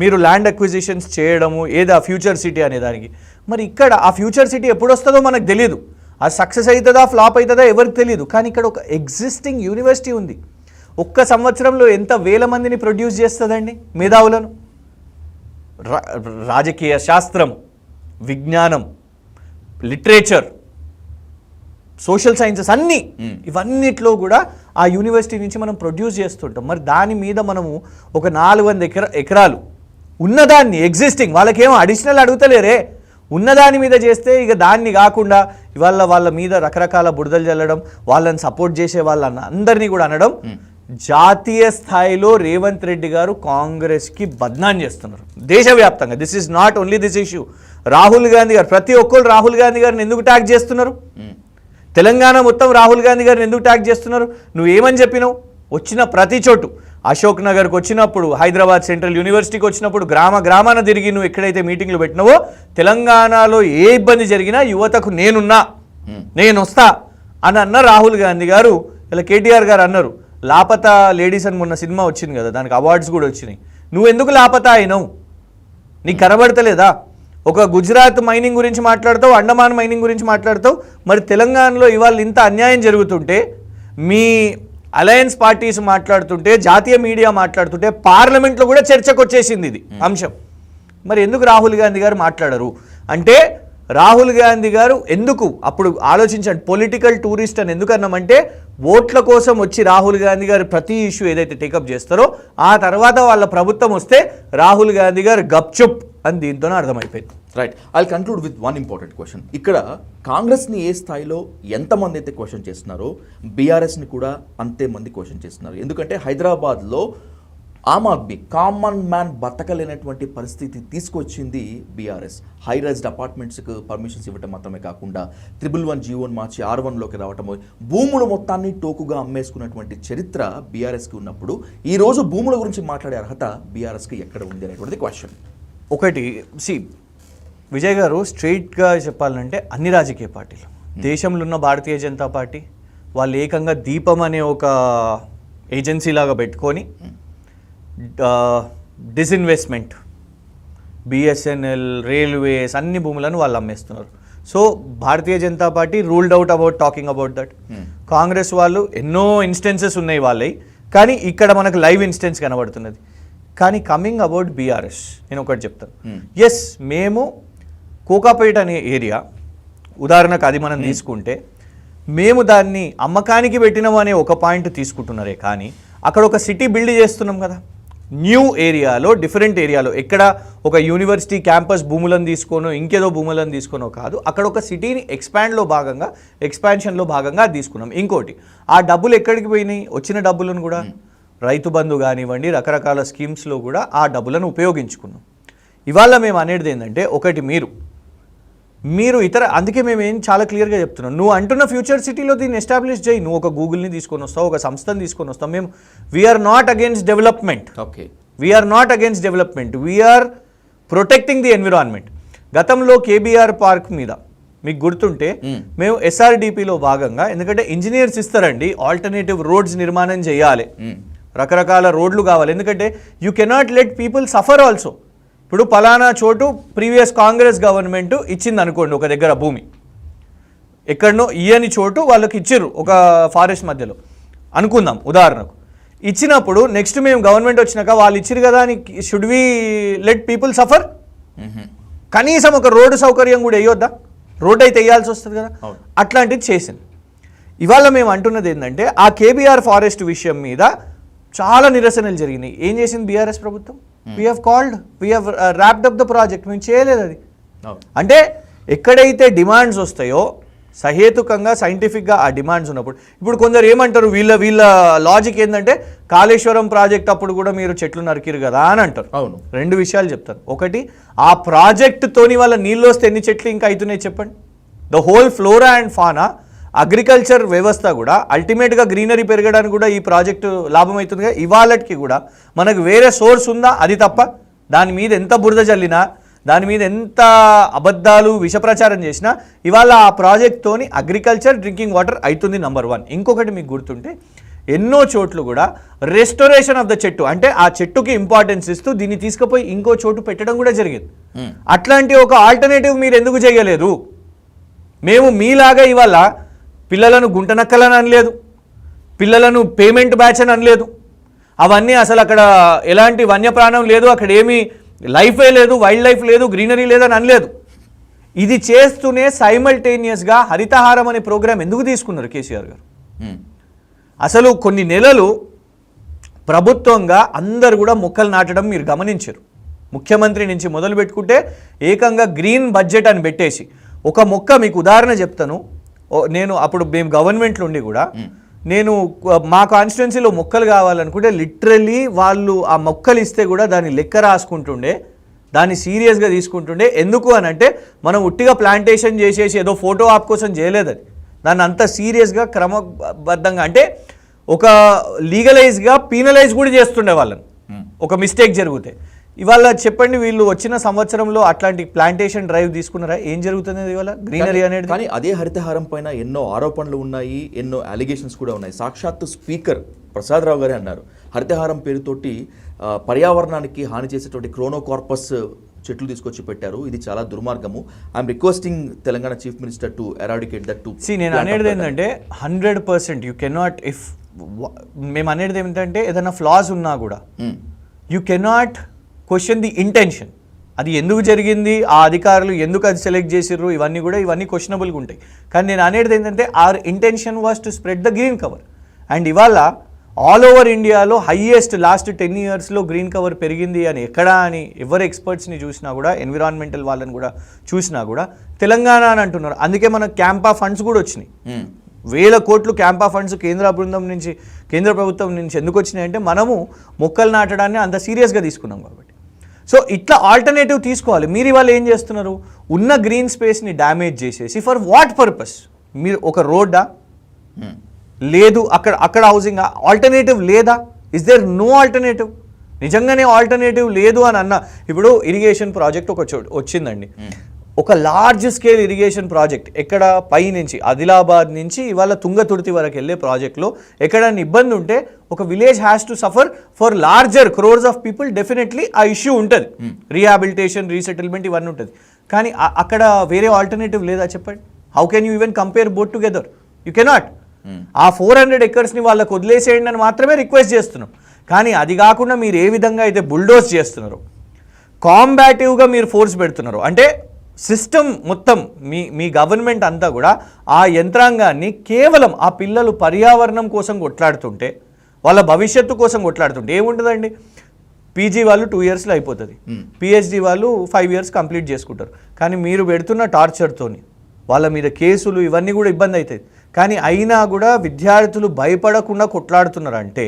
S2: మీరు ల్యాండ్ అక్విజిషన్స్ చేయడము, ఏదో ఆ ఫ్యూచర్ సిటీ అనే దానికి. మరి ఇక్కడ ఆ ఫ్యూచర్ సిటీ ఎప్పుడు వస్తుందో మనకు తెలియదు, అది సక్సెస్ అవుతుందా ఫ్లాప్ అవుతుందా ఎవరికి తెలియదు. కానీ ఇక్కడ ఒక ఎగ్జిస్టింగ్ యూనివర్సిటీ ఉంది, ఒక్క సంవత్సరంలో ఎంత వేల మందిని ప్రొడ్యూస్ చేస్తుందండి మేధావులను. రాజకీయ శాస్త్రం, విజ్ఞానం, లిటరేచర్, సోషల్ సైన్సెస్ అన్నీ, ఇవన్నిట్లో కూడా ఆ యూనివర్సిటీ నుంచి మనం ప్రొడ్యూస్ చేస్తుంటాం. మరి దాని మీద మనము ఒక 400 ఎకరాలు ఉన్నదాన్ని, ఎగ్జిస్టింగ్, వాళ్ళకేమో అడిషనల్ అడుగుతలేరే, ఉన్నదాని మీద చేస్తే ఇక దాన్ని కాకుండా ఇవాళ వాళ్ళ మీద రకరకాల బురదలు చల్లడం, వాళ్ళని సపోర్ట్ చేసే వాళ్ళని అందరినీ కూడా అనడం, జాతీయ స్థాయిలో రేవంత్ రెడ్డి గారు కాంగ్రెస్కి బద్నాం చేస్తున్నారు దేశవ్యాప్తంగా. This is not only this issue. Rahul Gandhi గారు, ప్రతి ఒక్కరు రాహుల్ గాంధీ గారిని ఎందుకు ట్యాగ్ చేస్తున్నారు? తెలంగాణ మొత్తం రాహుల్ గాంధీ గారిని ఎందుకు ట్యాగ్ చేస్తున్నారు? నువ్వేమని చెప్పినావు? వచ్చిన ప్రతి చోటు, అశోక్ నగర్కి వచ్చినప్పుడు, హైదరాబాద్ సెంట్రల్ యూనివర్సిటీకి వచ్చినప్పుడు, గ్రామాన తిరిగి నువ్వు ఎక్కడైతే మీటింగ్లు పెట్టినావో, తెలంగాణలో ఏ ఇబ్బంది జరిగినా యువతకు నేనున్నా, నేను వస్తా అని అన్న రాహుల్ గాంధీ గారు. ఇలా కేటీఆర్ గారు అన్నారు, లాపతా లేడీస్ అని మొన్న సినిమా వచ్చింది కదా, దానికి అవార్డ్స్ కూడా వచ్చినాయి. నువ్వు ఎందుకు లాపతా అయినావు? నీకు కనబడతలేదా? ఒక గుజరాత్ మైనింగ్ గురించి మాట్లాడతావు, అండమాన్ మైనింగ్ గురించి మాట్లాడతావు, మరి తెలంగాణలో ఇవాళ ఇంత అన్యాయం జరుగుతుంటే, మీ అలయన్స్ పార్టీస్ మాట్లాడుతుంటే, జాతీయ మీడియా మాట్లాడుతుంటే, పార్లమెంట్లో కూడా చర్చకు వచ్చేసింది ఇది అంశం. మరి ఎందుకు రాహుల్ గాంధీ గారు మాట్లాడరు అంటే, రాహుల్ గాంధీ గారు ఎందుకు, అప్పుడు ఆలోచించండి, పొలిటికల్ టూరిస్ట్ అని ఎందుకు అన్నామంటే, ఓట్ల కోసం వచ్చి రాహుల్ గాంధీ గారు ప్రతి ఇష్యూ ఏదైతే టేకప్ చేస్తారో, ఆ తర్వాత వాళ్ళ ప్రభుత్వం వస్తే రాహుల్ గాంధీ గారు గప్చుప్ అని దీంతోనే అర్థమైపోయింది.
S1: Right, I conclude with one important question. ఇక్కడ కాంగ్రెస్ని ఏ స్థాయిలో ఎంతమంది అయితే క్వశ్చన్ చేస్తున్నారో, బీఆర్ఎస్ని కూడా అంతే మంది క్వశ్చన్ చేస్తున్నారు. ఎందుకంటే హైదరాబాద్లో ఆమ్ ఆద్మీ, కామన్ మ్యాన్ బతకలేనటువంటి పరిస్థితి తీసుకొచ్చింది బీఆర్ఎస్. హై రైజ్డ్ అపార్ట్మెంట్స్కి పర్మిషన్స్ ఇవ్వటం మాత్రమే కాకుండా 111 జీవోని మార్చి R1లోకి రావటము, భూములు మొత్తాన్ని టోకుగా అమ్మేసుకున్నటువంటి చరిత్ర బీఆర్ఎస్కి ఉన్నప్పుడు, ఈరోజు భూముల గురించి మాట్లాడే అర్హత బీఆర్ఎస్కి ఎక్కడ ఉంది అనేటువంటిది క్వశ్చన్.
S2: ఒకటి విజయ్ గారు, స్ట్రైట్గా చెప్పాలంటే అన్ని రాజకీయ పార్టీలు, దేశంలో ఉన్న భారతీయ జనతా పార్టీ వాళ్ళు ఏకంగా దీపం అనే ఒక ఏజెన్సీ లాగా పెట్టుకొని డిస్ఇన్వెస్ట్మెంట్, బిఎస్ఎన్ఎల్, రైల్వేస్, అన్ని భూములను వాళ్ళు అమ్మేస్తున్నారు. So Bharatiya Janata party ruled out about talking about that. Congress వాళ్ళు ఎన్నో ఇన్స్టెన్సెస్ ఉన్నాయి వాళ్ళవి, కానీ ఇక్కడ మనకు లైవ్ ఇన్స్టెన్స్ కనబడుతున్నది. కానీ కమింగ్ అబౌట్ బీఆర్ఎస్, నేను ఒకటి చెప్తాను. ఎస్, మేము కోకాపేట అనే ఏరియా ఉదాహరణకు అది మనం తీసుకుంటే, మేము దాన్ని అమ్మకానికి పెట్టినాము అనే ఒక పాయింట్ తీసుకుంటున్నారే, కానీ అక్కడ ఒక సిటీ బిల్డ్ చేస్తున్నాం కదా, న్యూ ఏరియాలో, డిఫరెంట్ ఏరియాలో, ఎక్కడ ఒక యూనివర్సిటీ క్యాంపస్ భూములను తీసుకోనో ఇంకేదో భూములను తీసుకోనో కాదు, అక్కడ ఒక సిటీని ఎక్స్పాన్షన్లో భాగంగా తీసుకున్నాం. ఇంకోటి, ఆ డబ్బులు ఎక్కడికి పోయినాయి? వచ్చిన డబ్బులను కూడా రైతు బంధు కానివ్వండి, రకరకాల స్కీమ్స్లో కూడా ఆ డబ్బులను ఉపయోగించుకున్నాం. ఇవాళ మేము అనేది ఏంటంటే, ఒకటి మీరు ఇతర, అందుకే మేము ఏం చాలా క్లియర్గా చెప్తున్నాం, నువ్వు అంటున్న ఫ్యూచర్ సిటీలో దీన్ని ఎస్టాబ్లిష్ చేయి, నువ్వు ఒక గూగుల్ని తీసుకొని వస్తావు, ఒక సంస్థను తీసుకొని వస్తావు. మేము we are not against development, we are not against development, we are protecting the environment. గతంలో కేబీఆర్ పార్క్ మీద మీకు గుర్తుంటే, మేము ఎస్ఆర్డిపిలో భాగంగా, ఎందుకంటే ఇంజనీర్స్ ఇస్తారండి, ఆల్టర్నేటివ్ రోడ్స్ నిర్మాణం చేయాలి, రకరకాల రోడ్లు కావాలి, ఎందుకంటే you cannot let people suffer also. ఇప్పుడు పలానా చోటు ప్రీవియస్ కాంగ్రెస్ గవర్నమెంట్ ఇచ్చింది అనుకోండి, ఒక దగ్గర భూమి ఎక్కడనో ఇయ్యని చోటు వాళ్ళకి ఇచ్చిర్రు, ఒక ఫారెస్ట్ మధ్యలో అనుకుందాం ఉదాహరణకు. ఇచ్చినప్పుడు నెక్స్ట్ మేము గవర్నమెంట్ వచ్చినాక వాళ్ళు ఇచ్చిరు కదా అని should we let people suffer? కనీసం ఒక రోడ్డు సౌకర్యం కూడా వేయొద్దా? రోడ్ అయితే వేయాల్సి వస్తుంది కదా, అట్లాంటిది చేసింది. ఇవాళ మేము అంటున్నది ఏంటంటే, ఆ కేబీఆర్ ఫారెస్ట్ విషయం మీద చాలా నిరసనలు జరిగినాయి. ఏం చేసింది బీఆర్ఎస్ ప్రభుత్వం? We have wrapped up the project. మేము చేయలేదు అది. అంటే ఎక్కడైతే డిమాండ్స్ వస్తాయో, సహేతుకంగా సైంటిఫిక్గా ఆ డిమాండ్స్ ఉన్నప్పుడు ఇప్పుడు కొందరు ఏమంటారు వీళ్ళ లాజిక్ ఏంటంటే కాళేశ్వరం ప్రాజెక్ట్ అప్పుడు కూడా మీరు చెట్లు నరికిరు కదా అని అంటారు.
S1: అవును,
S2: 2 విషయాలు చెప్తాను. ఒకటి, ఆ ప్రాజెక్టుతోని వాళ్ళ నీళ్ళు వస్తే ఎన్ని చెట్లు ఇంకా అవుతున్నాయి చెప్పండి. The whole flora and fauna agriculture వ్యవస్థ కూడా అల్టిమేట్గా గ్రీనరీ పెరగడానికి కూడా ఈ ప్రాజెక్టు లాభం అవుతుందిగా. ఇవాళకి కూడా మనకు వేరే సోర్స్ ఉందా? అది తప్ప దాని మీద ఎంత బురద చల్లినా, దాని మీద ఎంత అబద్ధాలు విషప్రచారం చేసినా ఇవాళ ఆ ప్రాజెక్ట్తోని అగ్రికల్చర్ డ్రింకింగ్ వాటర్ అవుతుంది నంబర్ 1. ఇంకొకటి మీకు గుర్తుంటే ఎన్నో చోట్ల కూడా రెస్టోరేషన్ ఆఫ్ ద చెట్టు, అంటే ఆ చెట్టుకి ఇంపార్టెన్స్ ఇస్తూ దీన్ని తీసుకుపోయి ఇంకో చోటు పెట్టడం కూడా జరిగింది. అట్లాంటి ఒక ఆల్టర్నేటివ్ మీరు ఎందుకు చేయలేదు? మేము మీలాగా ఇవాళ పిల్లలను గుంటనక్కలని అనలేదు, పిల్లలను పేమెంట్ బ్యాచ్ అని అనలేదు. అవన్నీ అసలు అక్కడ ఎలాంటి వన్యప్రాణం లేదు, అక్కడ ఏమీ లైఫే లేదు, వైల్డ్ లైఫ్ లేదు, గ్రీనరీ లేదని అనలేదు. ఇది చేస్తూనే సైమల్టేనియస్గా హరితహారం అనే ప్రోగ్రాం ఎందుకు తీసుకున్నారు కేసీఆర్ గారు? అసలు కొన్ని నెలలు ప్రభుత్వంగా అందరు కూడా మొక్కలు నాటడం మీరు గమనించారు. ముఖ్యమంత్రి నుంచి మొదలు పెట్టుకుంటే ఏకంగా గ్రీన్ బడ్జెట్ అని పెట్టేసి ఒక మొక్క, మీకు ఉదాహరణ చెప్తాను. నేను అప్పుడు మేము గవర్నమెంట్లో ఉండి కూడా నేను మా కాన్స్టిట్యున్సీలో మొక్కలు కావాలనుకుంటే లిటరల్లీ వాళ్ళు ఆ మొక్కలు ఇస్తే కూడా దాన్ని లెక్క రాసుకుంటుండే, దాన్ని సీరియస్గా తీసుకుంటుండే. ఎందుకు అని అంటే మనం ఉట్టిగా ప్లాంటేషన్ చేసేసి ఏదో ఫోటో ఆప్ కోసం చేయలేదు, అది దాన్ని అంత సీరియస్గా క్రమబద్ధంగా, అంటే ఒక లీగలైజ్గా పీనలైజ్ కూడా చేస్తుండే వాళ్ళని ఒక మిస్టేక్ జరిగితే. ఇవాళ చెప్పండి, వీళ్ళు వచ్చిన సంవత్సరంలో అట్లాంటి ప్లాంటేషన్ డ్రైవ్ తీసుకున్నారా? ఏం జరుగుతుంది ఇవాళ గ్రీనరీ అనేది?
S1: కానీ అదే హరితహారం పైన ఎన్నో ఆరోపణలు ఉన్నాయి, ఎన్నో అలిగేషన్స్ కూడా ఉన్నాయి. సాక్షాత్తు స్పీకర్ ప్రసాద్ రావు గారే అన్నారు, హరితహారం పేరుతోటి పర్యావరణానికి హాని చేసేటువంటి క్రోనోకార్పస్ చెట్లు తీసుకొచ్చి పెట్టారు, ఇది చాలా దుర్మార్గము. I'm requesting Telangana chief minister to eradicate that too.
S2: నేను అనేది ఏంటంటే 100% యూ కెనాట్, ఇఫ్ మేము అనేది ఏమిటంటే ఏదైనా ఫ్లాస్ ఉన్నా కూడా you cannot question the intention. అది ఎందుకు జరిగింది, ఆ అధికారులు ఎందుకు అది సెలెక్ట్ చేసిర్రు, ఇవన్నీ క్వశ్చనబుల్గా ఉంటాయి. కానీ నేను అనేది ఏంటంటే our intention was to spread the green cover. And ఇవాళ ఆల్ ఓవర్ ఇండియాలో హైయెస్ట్ లాస్ట్ 10 yearsలో గ్రీన్ కవర్ పెరిగింది అని ఎక్కడా అని ఎవరు ఎక్స్పర్ట్స్ని చూసినా కూడా, ఎన్విరాన్మెంటల్ వాళ్ళని కూడా చూసినా కూడా తెలంగాణ అని అంటున్నారు. అందుకే మనకు క్యాంపా ఫండ్స్ కూడా వచ్చినాయి, 1000 కోట్లు క్యాంపా ఫండ్స్ కేంద్ర ప్రభుత్వం నుంచి ఎందుకు వచ్చినాయంటే మనము మొక్కలు నాటడాన్ని అంత సీరియస్గా తీసుకున్నాం కాబట్టి. సో ఇట్లా ఆల్టర్నేటివ్ తీసుకోవాలి. మీరు ఇవాళ ఏం చేస్తున్నారు? ఉన్న గ్రీన్ స్పేస్ని డ్యామేజ్ చేసేసి ఫర్ వాట్ పర్పస్? మీరు ఒక రోడ్డా లేదు, అక్కడ హౌసింగ్ ఆల్టర్నేటివ్ లేదా? Is there no alternative? నిజంగానే ఆల్టర్నేటివ్ లేదు అని అన్న, ఇప్పుడు ఇరిగేషన్ ప్రాజెక్ట్ ఒక వచ్చిందండి, ఒక లార్జ్ స్కేల్ ఇరిగేషన్ ప్రాజెక్ట్ ఎక్కడ పై నుంచి ఆదిలాబాద్ నుంచి ఇవాళ తుంగతుర్తి వరకు వెళ్ళే ప్రాజెక్ట్లో ఎక్కడైనా ఇబ్బంది ఉంటే ఒక village has to suffer for larger crores of people, definitely ఆ ఇష్యూ ఉంటుంది, రీహాబిలిటేషన్, రీసెటిల్మెంట్ ఇవన్నీ ఉంటుంది. కానీ అక్కడ వేరే ఆల్టర్నేటివ్ లేదా చెప్పండి? How can you even compare both together? You cannot. ఆ 400 acresని వాళ్ళకు వదిలేసేయండి అని మాత్రమే రిక్వెస్ట్ చేస్తున్నాం. కానీ అది కాకుండా మీరు ఏ విధంగా అయితే బుల్డోజ్ చేస్తున్నారు, కాంబాటివ్గా మీరు ఫోర్స్ పెడుతున్నారు, అంటే సిస్టమ్ మొత్తం మీ గవర్నమెంట్ అంతా కూడా ఆ యంత్రాంగాన్ని కేవలం ఆ పిల్లలు పర్యావరణం కోసం కొట్లాడుతుంటే, వాళ్ళ భవిష్యత్తు కోసం కొట్లాడుతుంటే ఏముంటుందండి? పీజీ వాళ్ళు 2 yearsలో అయిపోతుంది, పిహెచ్డి వాళ్ళు 5 years కంప్లీట్ చేసుకుంటారు. కానీ మీరు పెడుతున్న టార్చర్తోని వాళ్ళ మీద కేసులు ఇవన్నీ కూడా ఇబ్బంది అవుతాయి. కానీ అయినా కూడా విద్యార్థులు భయపడకుండా కొట్లాడుతున్నారు అంటే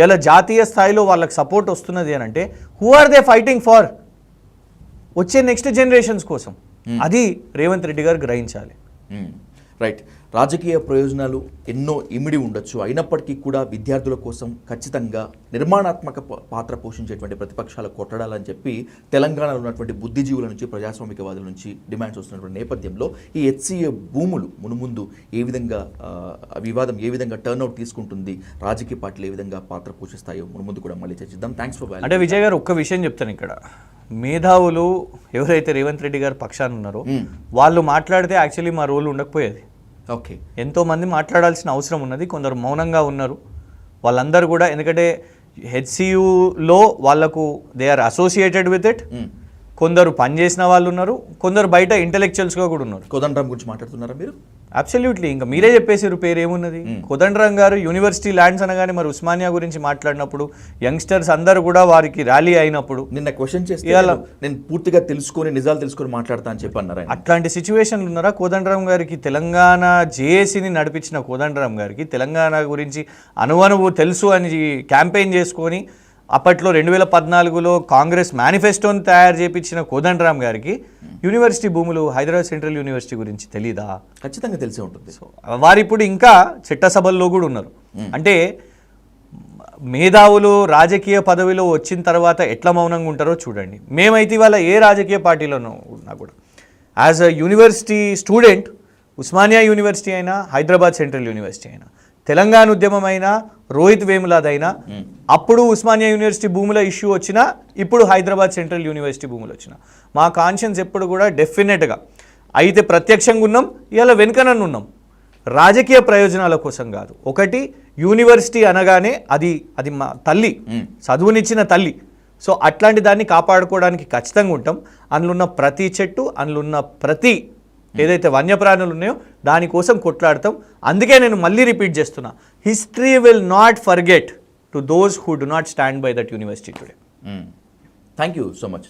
S2: ఇలా జాతీయ స్థాయిలో వాళ్ళకి సపోర్ట్ వస్తున్నది అని అంటే who are they fighting for? వచ్చే నెక్స్ట్ జనరేషన్స్ కోసం. అది రేవంత్ రెడ్డి గారు గ్రహించాలి.
S1: రైట్. రాజకీయ ప్రయోజనాలు ఎన్నో ఇమిడి ఉండొచ్చు, అయినప్పటికీ కూడా విద్యార్థుల కోసం ఖచ్చితంగా నిర్మాణాత్మక పాత్ర పోషించేటువంటి ప్రతిపక్షాలు కొట్టడాలని చెప్పి తెలంగాణలో ఉన్నటువంటి బుద్ధిజీవుల నుంచి, ప్రజాస్వామికవాదుల నుంచి డిమాండ్స్ వస్తున్నటువంటి నేపథ్యంలో ఈ హెచ్సిఏ భూములు మునుముందు ఏ విధంగా వివాదం ఏ విధంగా టర్న్అవుట్ తీసుకుంటుంది, రాజకీయ పార్టీలు ఏ విధంగా పాత్ర పోషిస్తాయో మునుముందు కూడా మళ్ళీ చర్చిద్దాం. థ్యాంక్స్ ఫర్
S2: అంటే విజయ్ గారు ఒక్క విషయం చెప్తాను, ఇక్కడ మేధావులు ఎవరైతే రేవంత్ రెడ్డి గారు పక్షాన ఉన్నారో వాళ్ళు మాట్లాడితే యాక్చువల్లీ మా రోల్ ఉండకపోయేది.
S1: ఓకే,
S2: ఎంతోమంది మాట్లాడాల్సిన అవసరం ఉన్నది, కొందరు మౌనంగా ఉన్నారు. వాళ్ళందరూ కూడా ఎందుకంటే హెచ్సియులో వాళ్ళకు they are associated with it, కొందరు పనిచేసిన వాళ్ళు ఉన్నారు, కొందరు బయట ఇంటెలెక్చువల్స్గా కూడా ఉన్నారు.
S1: కోదండరాం గురించి మాట్లాడుతున్నారా మీరు?
S2: అబ్సల్యూట్లీ, ఇంకా మీరే చెప్పేసారు పేరు ఏమున్నది. కోదండరాం గారు యూనివర్సిటీ ల్యాండ్స్ అనగానే మరి ఉస్మానియా గురించి మాట్లాడినప్పుడు యంగ్స్టర్స్ అందరూ కూడా వారికి ర్యాలీ అయినప్పుడు
S1: నిన్న క్వశ్చన్ చేస్తే నేను పూర్తిగా తెలుసుకొని నిజాలు తెలుసుకొని మాట్లాడతా అని చెప్పి అన్నారు.
S2: అట్లాంటి సిచ్యువేషన్లు ఉన్నారా? కోదండరాం గారికి తెలంగాణ జేఏసీని నడిపించిన కోదండరాం గారికి తెలంగాణ గురించి అనువనువు తెలుసు అని క్యాంపెయిన్ చేసుకొని అప్పట్లో 2014లో కాంగ్రెస్ మేనిఫెస్టోని తయారు చేయించిన కోదండరాం గారికి యూనివర్సిటీ భూములు హైదరాబాద్ సెంట్రల్ యూనివర్సిటీ గురించి తెలీదా?
S1: ఖచ్చితంగా తెలిసే ఉంటుంది.
S2: సో వారు ఇప్పుడు ఇంకా చట్టసభల్లో కూడా ఉన్నారు. అంటే మేధావులు రాజకీయ పదవిలో వచ్చిన తర్వాత ఎట్లా మౌనంగా ఉంటారో చూడండి. మేమైతే ఇవాళ ఏ రాజకీయ పార్టీలోనూ ఉన్నా కూడా as a university student, Osmania university అయినా హైదరాబాద్ సెంట్రల్ యూనివర్సిటీ అయినా తెలంగాణ ఉద్యమం అయినా రోహిత్ వేములాద్ అయినా అప్పుడు ఉస్మానియా యూనివర్సిటీ భూముల ఇష్యూ వచ్చినా ఇప్పుడు హైదరాబాద్ సెంట్రల్ యూనివర్సిటీ భూములు వచ్చినా మా కాన్షియన్స్ ఎప్పుడు కూడా డెఫినెట్గా అయితే ప్రత్యక్షంగా ఉన్నాం, ఇలా వెనుకనన్ను ఉన్నాం. రాజకీయ ప్రయోజనాల కోసం కాదు. ఒకటి యూనివర్సిటీ అనగానే అది మా తల్లి, చదువునిచ్చిన తల్లి. సో అట్లాంటి దాన్ని కాపాడుకోవడానికి ఖచ్చితంగా ఉంటాం. అందులో ఉన్న ప్రతి చెట్టు, అందులో ఉన్న ప్రతి ఏదైతే వన్యప్రాణులు ఉన్నాయో దానికోసం కొట్లాడతాం. అందుకే నేను మళ్ళీ రిపీట్ చేస్తున్నా, history will not forget to those who do not stand by that university today.
S1: Thank you so much.